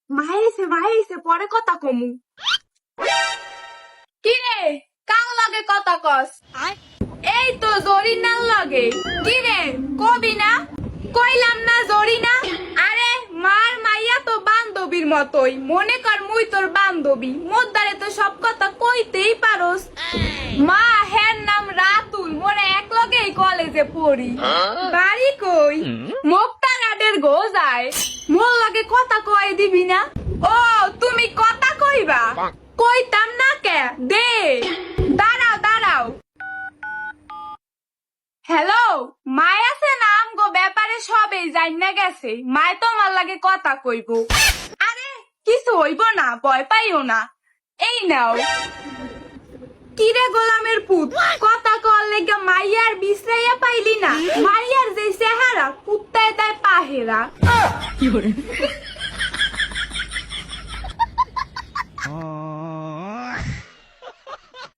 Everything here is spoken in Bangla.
মাইছে পরে কথা কমু। কিরে কার লগে কথা কস? এই তো জরিনার লগে। কিরে কবি না? কইলাম না জরিনা। আরে মার মাইয়া তো বান্ধবীর মতোই, মনে কর মুই তোর বান্ধবী, মোর দ্বারে তো সব কথা কইতেই পারোস। মা হের নাম রাতুল, মোরে এক লগেই কলেজে পড়ি। বাড়ি কই? মুক্তারাটের গোজায়। মোর লগে কথা কয়ে দিবি না? ও তুমি কথা কইবা? কইতাম না কে দে। দাঁড়াও। হ্যালো, মায় আছে না? আমগো ব্যাপারে সবেই জাইনা গেছে, মায় তোমার লাগে কথা কইব। আরে কিছু হইব না, ভয় পাইও না। এই নাও। কিরে গোলামের পুত, কথা কল লেগে মাইয়ার বিশ্রাইয়া পাইলি না? মাইয়ার যে চেহারা কুত্তায় দেয় পাহেরা।